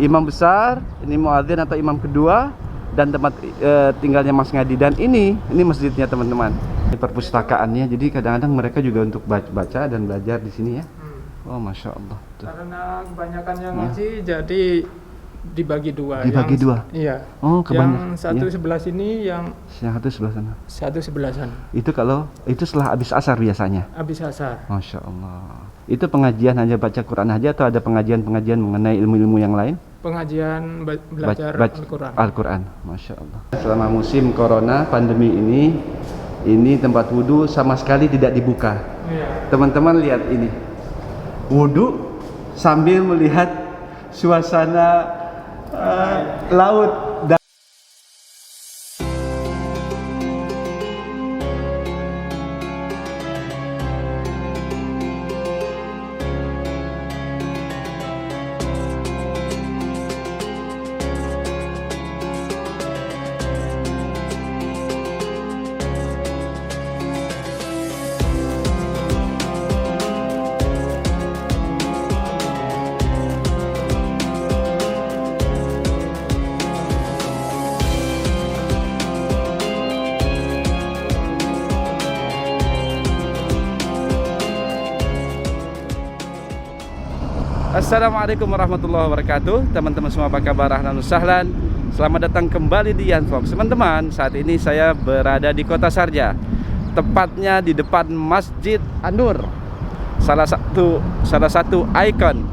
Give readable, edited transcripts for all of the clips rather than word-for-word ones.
imam besar, ini muadzin atau imam kedua, dan tempat tinggalnya Mas Ngadi. Dan ini masjidnya teman-teman. Ini perpustakaannya, jadi kadang-kadang mereka juga untuk baca dan belajar di sini ya. Oh, masya Allah. Tuh. Karena kebanyakan yang ngaji, jadi dibagi dua. Dibagi dua? Iya. Oh, yang satu iya. sebelah sini, yang satu sebelah sana. satu sebelah sana. Itu setelah habis asar biasanya? Habis asar. Masya Allah. Itu pengajian hanya baca Quran aja atau ada pengajian mengenai ilmu-ilmu yang lain? Pengajian belajar Al-Quran. Al-Quran, Masya Allah. Selama musim corona, pandemi ini tempat wudhu sama sekali tidak dibuka. Iya. Teman-teman lihat ini, wudhu sambil melihat suasana laut. Assalamualaikum warahmatullahi wabarakatuh. Teman-teman semua, apa kabar? Ahlan wa sahlan. Selamat datang kembali di Yan Vlogs. Teman-teman, saat ini saya berada di Kota Sharjah, tepatnya di depan Masjid An-Nur, salah satu ikon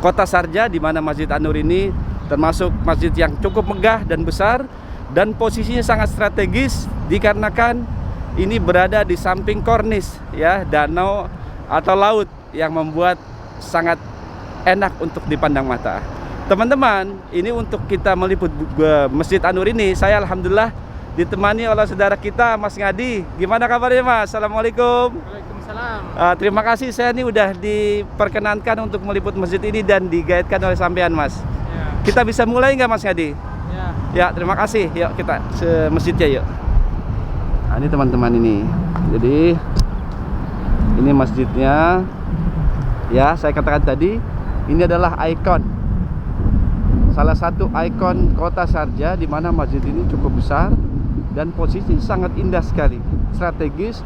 Kota Sharjah, di mana Masjid An-Nur ini termasuk masjid yang cukup megah dan besar, dan posisinya sangat strategis dikarenakan ini berada di samping kornis ya, danau atau laut yang membuat sangat enak untuk dipandang mata. Teman-teman, ini untuk kita meliput Masjid An-Nur ini, saya alhamdulillah ditemani oleh saudara kita Mas Ngadi. Gimana kabarnya Mas? Assalamualaikum. Waalaikumsalam. Terima kasih, saya ini udah diperkenankan untuk meliput masjid ini dan digaitkan oleh sampean Mas. Ya. Kita bisa mulai nggak Mas Ngadi? Ya. Ya, terima kasih. Yuk kita ke masjidnya yuk. Nah, ini teman-teman ini. Jadi ini masjidnya. Ya, saya katakan tadi, ini adalah ikon, salah satu ikon Kota Sharjah, di mana masjid ini cukup besar dan posisi sangat indah sekali, strategis.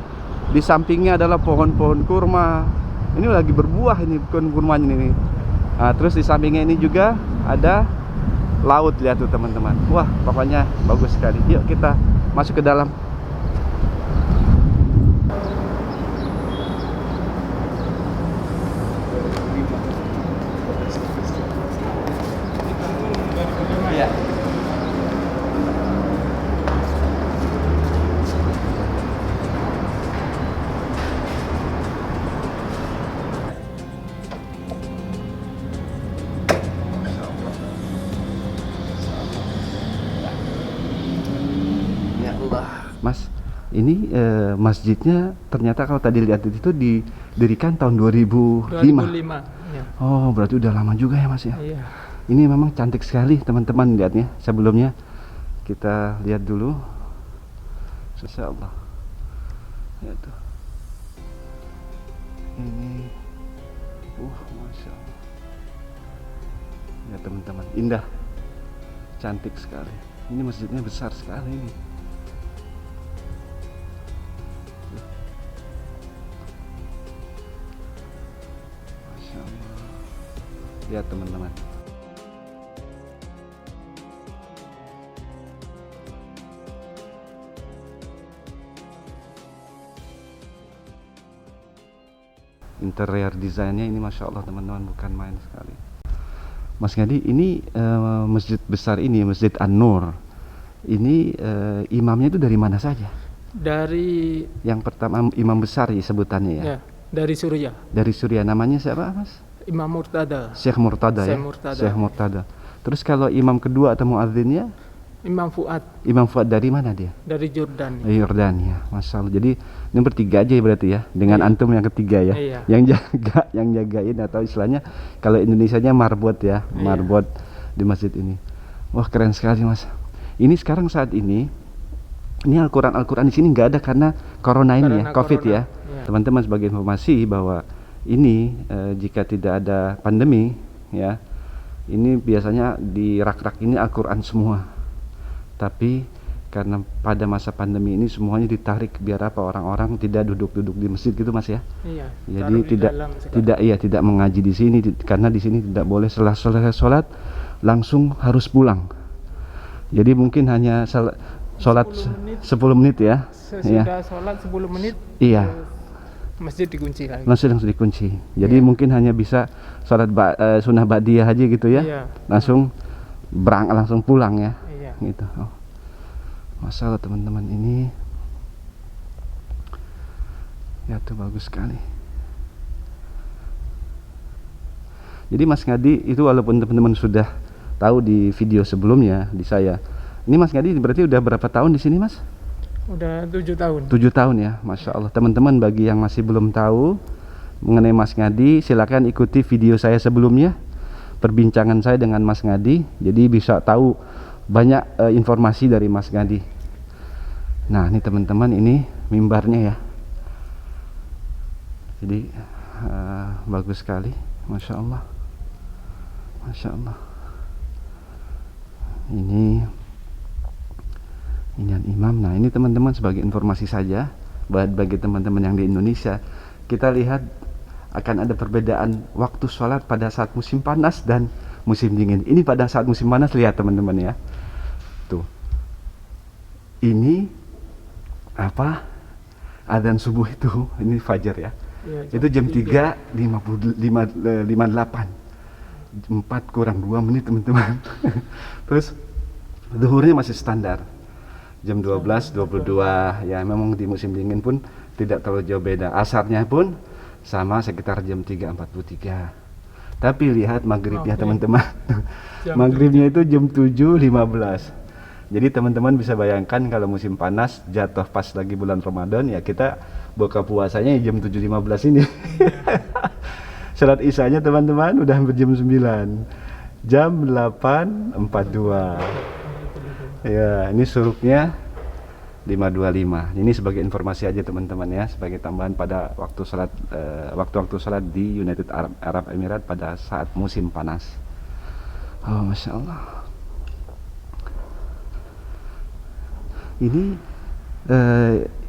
Di sampingnya adalah pohon-pohon kurma. Ini lagi berbuah ini pohon kurmanya ini. Nah, terus di sampingnya ini juga ada laut, lihat tuh teman-teman. Wah, pokoknya bagus sekali. Yuk kita masuk ke dalam. Ya. Ya Allah. Mas, ini masjidnya ternyata kalau tadi lihat itu didirikan tahun 2005. 2005. Ya. Oh, berarti udah lama juga ya Mas ya. Iya. Ini memang cantik sekali teman-teman lihatnya. Sebelumnya kita lihat dulu. Masya Allah. Ya tuh. Ini, Masya Allah. Ya teman-teman, indah, cantik sekali. Ini masjidnya besar sekali ini. Masya Allah. Lihat teman-teman. Interior desainnya ini Masya Allah teman-teman, bukan main sekali. Mas Ngadi, ini masjid besar ini, Masjid An-Nur, ini imamnya itu dari mana saja? Dari yang pertama imam besar ya sebutannya ya? Ya, dari Suriah. Dari Suriah, namanya siapa Mas? Imam Murtada. Syekh Murtada ya? Syekh Murtada. Terus kalau imam kedua atau muadzinnya? Imam Fuad. Imam Fuad dari mana dia? Dari Jordan. Yordania, Masya Allah. Jadi ini bertiga aja berarti ya, dengan antum yang ketiga ya, Iya. yang jagain, atau istilahnya kalau Indonesianya marbot ya, marbot di masjid ini. Wah, keren sekali Mas. Ini sekarang saat ini Al-Quran di sini nggak ada karena corona ini ya, COVID ya. Teman-teman, sebagai informasi bahwa ini jika tidak ada pandemi ya, Ini biasanya di rak-rak ini Al-Quran semua. Tapi karena pada masa pandemi ini semuanya ditarik biar apa, orang-orang tidak duduk-duduk di masjid gitu Mas ya. Iya. Jadi taruh di tidak dalam sekarang. tidak mengaji di sini karena di sini tidak boleh setelah selesai sholat langsung harus pulang. Jadi mungkin hanya sholat 10 menit ya. Sesudah sholat 10 menit. Iya. Masjid dikunci lagi. Masjid langsung dikunci. Jadi mungkin hanya bisa sholat sunnah ba'diyah aja gitu ya. Iya. Langsung langsung pulang ya. Iya. Gitu. Oh. Masalah teman-teman ini ya tuh bagus sekali. Jadi Mas Ngadi itu walaupun teman-teman sudah tahu di video sebelumnya di saya, ini Mas Ngadi berarti udah berapa tahun di sini Mas? Udah 7 tahun. 7 tahun ya, Masya Allah. Teman-teman bagi yang masih belum tahu mengenai Mas Ngadi, silakan ikuti video saya sebelumnya, perbincangan saya dengan Mas Ngadi, jadi bisa tahu banyak informasi dari Mas Ngadi. Nah ini teman-teman, ini mimbarnya ya, jadi bagus sekali, Masya Allah, Masya Allah. Ini imam. Nah ini teman-teman sebagai informasi saja bagi teman-teman yang di Indonesia, kita lihat akan ada perbedaan waktu sholat pada saat musim panas dan musim dingin. Ini pada saat musim panas, lihat teman-teman ya, tuh ini apa, adzan subuh itu, ini fajar ya, itu jam 3:58, 4 kurang 2 menit teman-teman. Terus zuhurnya masih standar jam 12:22 ya, memang di musim dingin pun tidak terlalu jauh beda. Asarnya pun sama sekitar jam 3:43. Tapi lihat maghribnya teman-teman, maghribnya itu jam 7:15. Jadi teman-teman bisa bayangkan kalau musim panas jatuh pas lagi bulan Ramadan ya, kita buka puasanya jam 7:15 ini. Salat isyanya teman-teman udah hampir jam 9, jam 8:42. Ya, ini suruknya 5:25. Ini sebagai informasi aja teman-teman ya, sebagai tambahan pada waktu salat, waktu-waktu salat di United Arab Emirates pada saat musim panas. Oh, Masya Allah. Ini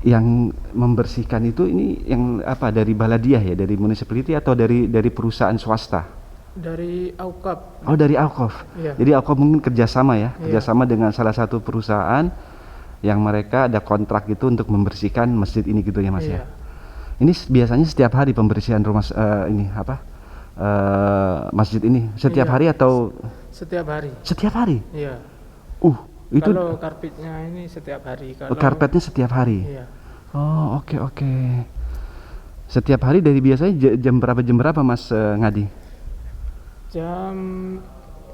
yang membersihkan itu, ini yang apa, dari Baladiyah ya, dari municipality atau dari perusahaan swasta? Dari Auqaf. Oh, dari Auqaf. Iya. Jadi Auqaf mungkin kerjasama ya, Iya. kerjasama dengan salah satu perusahaan yang mereka ada kontrak itu untuk membersihkan masjid ini gitu ya Mas Iya. ya. Ini biasanya setiap hari pembersihan rumah ini apa, masjid ini setiap Iya. hari atau Setiap hari. setiap hari? Iya. Itu Kalau karpetnya ini setiap hari. Kalau karpetnya setiap hari. Iya. Oh, oke. Setiap hari dari biasanya jam berapa Mas Ngadi? Jam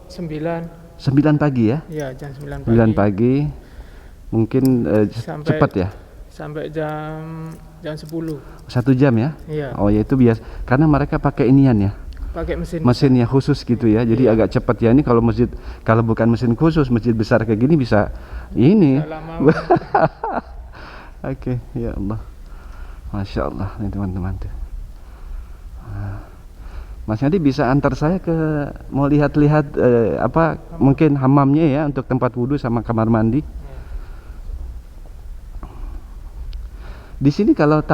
9. 9 pagi ya? Iya, jam 9 pagi. 9 pagi. Mungkin cepat ya? Sampai jam 10. 1 jam ya? Iya. Oh ya, itu biasa. Karena mereka pakai inian ya, Pakai mesinnya khusus gitu ya. Jadi agak cepat ya. Ini kalau masjid, kalau bukan mesin khusus, masjid besar kayak gini bisa ini. Bisa lama. Oke, ya Allah. Masya Allah nih teman-teman tuh. Mas Yadi bisa antar saya ke, mau lihat-lihat apa, mungkin hammamnya ya, untuk tempat wudhu sama kamar mandi. Di sini kalau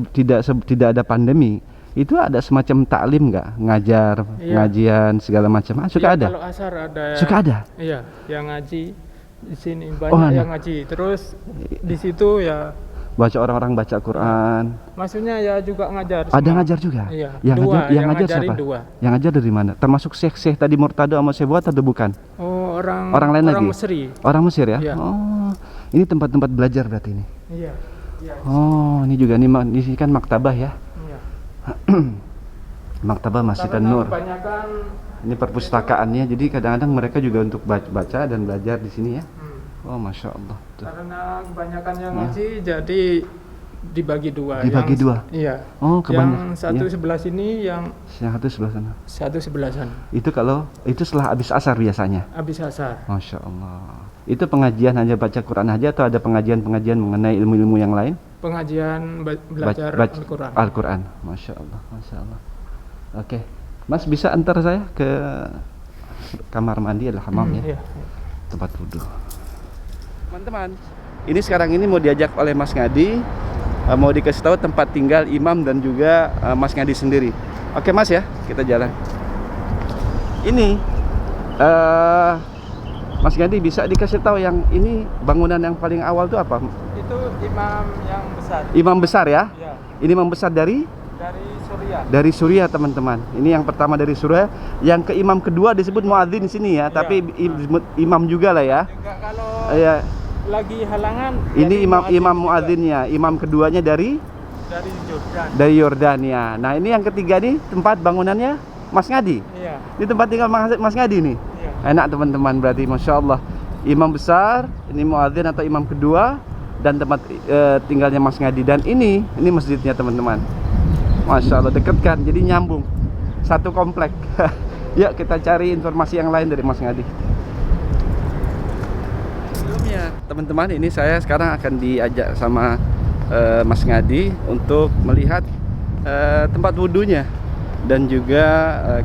tidak ada pandemi, itu ada semacam taklim nggak, ngajar, ngajian segala macam? Suka ada? Kalau asar ada. Suka ada? Iya, yang ngaji di sini banyak yang ngaji. Terus di situ ya baca, orang-orang baca Quran. maksudnya ya juga ngajar. Ada ngajar juga? Iya. Yang ngajar siapa? 2. Yang ngajar dari mana? Termasuk Syekh tadi Murtado sama Syekh Buat atau bukan? Oh, orang lain lagi? Mesri. Orang Mesir ya? Iya. Oh, ini tempat-tempat belajar berarti ini? Iya. Oh, ini juga nih, di sini kan maktabah ya? Iya. Maktabah Masjid An-Nur. Kebanyakan Ini perpustakaannya, jadi kadang-kadang mereka juga untuk baca dan belajar di sini ya. Oh, Masya Allah. Tuh. Karena kebanyakan yang ngaji jadi dibagi 2. Dibagi 2? Iya. Oh, kebanyakan. Yang satu sebelah sini, yang satu sebelah sana. satu sebelah sana. Itu kalau itu setelah habis asar biasanya? Habis asar. Masya Allah. Itu pengajian hanya baca Quran aja atau ada pengajian-pengajian mengenai ilmu-ilmu yang lain? Pengajian belajar Al-Quran. Al-Quran. Masya Allah, Masya Allah. Oke, Mas bisa antar saya ke kamar mandi adalah hammam ya. Iya. Tempat wudhu. Teman-teman, ini sekarang ini mau diajak oleh Mas Ngadi, mau dikasih tahu tempat tinggal imam dan juga Mas Ngadi sendiri. Oke Mas ya, kita jalan. Ini Mas Ngadi bisa dikasih tahu yang ini bangunan yang paling awal itu apa? Itu imam yang besar. Imam besar ya? Iya. Ini imam besar dari Suriah. Dari Suriah teman-teman. Ini yang pertama dari Suriah. Yang ke imam kedua disebut muadzin di sini ya, Iya. tapi imam juga lah ya. Juga kalau Ya. lagi halangan. Ini jadi imam juga. muadzinnya. Imam keduanya dari Dari Jordan. Nah, ini yang ketiga nih tempat bangunannya Mas Ngadi. Iya. Ini tempat tinggal Mas Ngadi nih. Iya. Enak teman-teman, berarti Masya Allah. Imam besar, ini muadzin atau imam kedua, dan tempat tinggalnya Mas Ngadi. Dan ini masjidnya teman-teman. Masya Allah, deket kan, jadi nyambung satu komplek. Yuk kita cari informasi yang lain dari Mas Ngadi. Sebelumnya teman-teman, ini saya sekarang akan diajak sama Mas Ngadi untuk melihat tempat wudhunya dan juga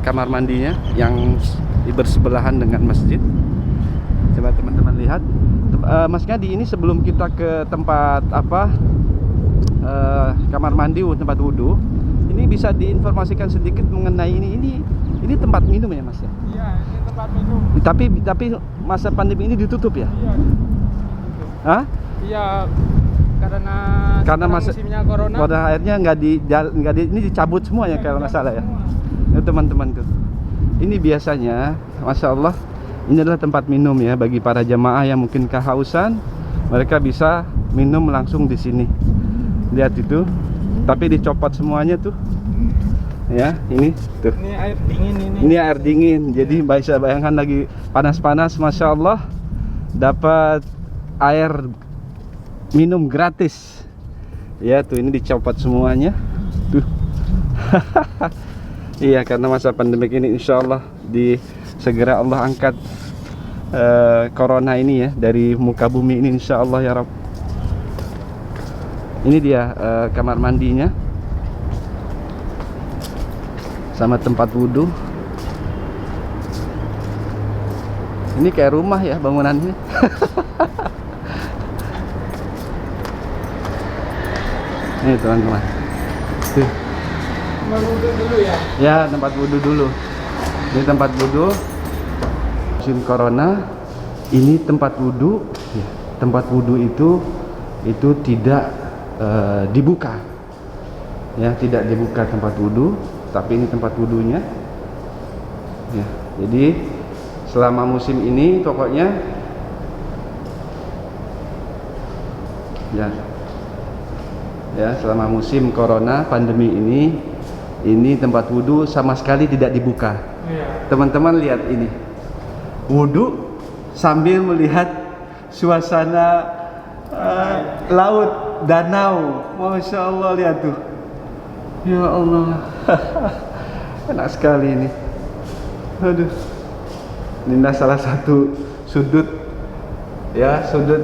kamar mandinya yang bersebelahan dengan masjid. Coba teman-teman lihat. Mas Ngadi, ini sebelum kita ke tempat kamar mandi, tempat wudhu, ini bisa diinformasikan sedikit mengenai ini tempat minum ya Mas ya? Iya, ini tempat minum. Tapi masa pandemi ini ditutup ya? Iya. Hah? Iya, karena musimnya corona. Pada akhirnya ini dicabut semua ya kalau nggak salah ya. Itu teman-teman tuh. Ini biasanya, Masya Allah, ini adalah tempat minum ya bagi para jamaah yang mungkin kehausan, mereka bisa minum langsung di sini. Lihat itu, tapi dicopot semuanya tuh. Ya, ini tuh. Ini air dingin ini. Ini air dingin. Jadi bisa bayangkan lagi panas-panas, Masya Allah, dapat air minum gratis. Ya, tuh ini dicopot semuanya. Tuh. Iya, karena masa pandemik ini insya Allah segera Allah angkat corona ini ya dari muka bumi ini insya Allah ya Rabb. Ini dia kamar mandinya sama tempat wudhu. Ini kayak rumah ya bangunannya. Ini teman-teman. Tempat wudhu dulu ya. Ya, tempat wudhu dulu. Ini tempat wudhu. Musim corona, ini tempat wudhu. Ya, tempat wudhu itu tidak dibuka. Ya, tidak dibuka tempat wudhu, tapi ini tempat wudhunya. Ya, jadi selama musim ini pokoknya ya selama musim corona pandemi ini tempat wudhu sama sekali tidak dibuka. Iya. Teman-teman lihat ini, wudhu sambil melihat suasana laut, danau. Masya Allah, lihat tuh. Ya Allah. Enak sekali ini. Aduh. Ini salah satu sudut ya, sudut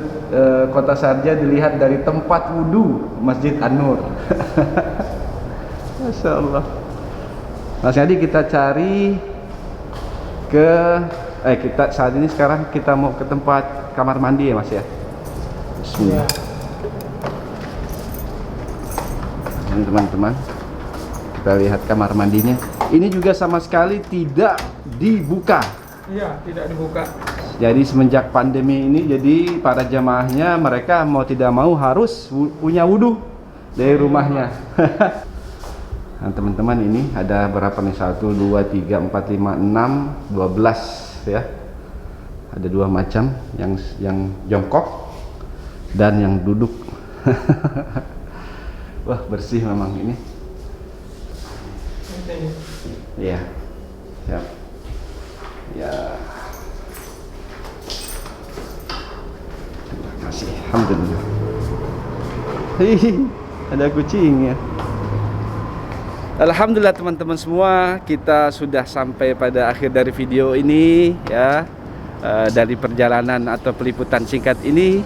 Kota Sharjah dilihat dari tempat wudhu Masjid An-Nur. Masya Allah. Mas Ngadi, kita cari kita saat ini sekarang kita mau ke tempat kamar mandi ya Mas ya. Bismillah. Ini teman-teman, kita lihat kamar mandinya. Ini juga sama sekali tidak dibuka. Iya, tidak dibuka. Jadi semenjak pandemi ini, jadi para jamaahnya mereka mau tidak mau harus punya wudhu dari rumahnya. Nah teman-teman, ini ada berapa nih? 1, 2, 3, 4, 5, 6, 12 ya. Ada 2 macam, yang jongkok dan yang duduk. Wah, bersih memang ini. Iya. Siap. Ya. Terima kasih. Alhamdulillah. Hihi, ada kucing ya. Alhamdulillah teman-teman semua, kita sudah sampai pada akhir dari video ini ya. Dari perjalanan atau peliputan singkat ini,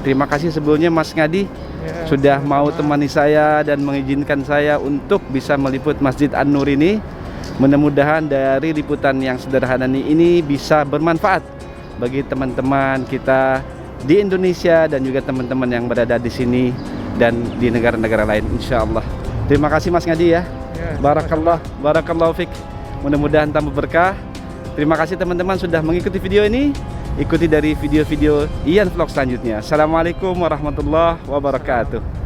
terima kasih sebelumnya Mas Ngadi Ya, sudah mau temani saya dan mengizinkan saya untuk bisa meliput Masjid An-Nur ini. Mudah-mudahan dari liputan yang sederhana ini bisa bermanfaat bagi teman-teman kita di Indonesia dan juga teman-teman yang berada di sini dan di negara-negara lain, insya Allah. Terima kasih Mas Ngadi ya. Barakallah fik. Mudah-mudahan tambah berkah. Terima kasih teman-teman sudah mengikuti video ini. Ikuti dari video-video Ian Vlog selanjutnya. Assalamualaikum warahmatullahi wabarakatuh.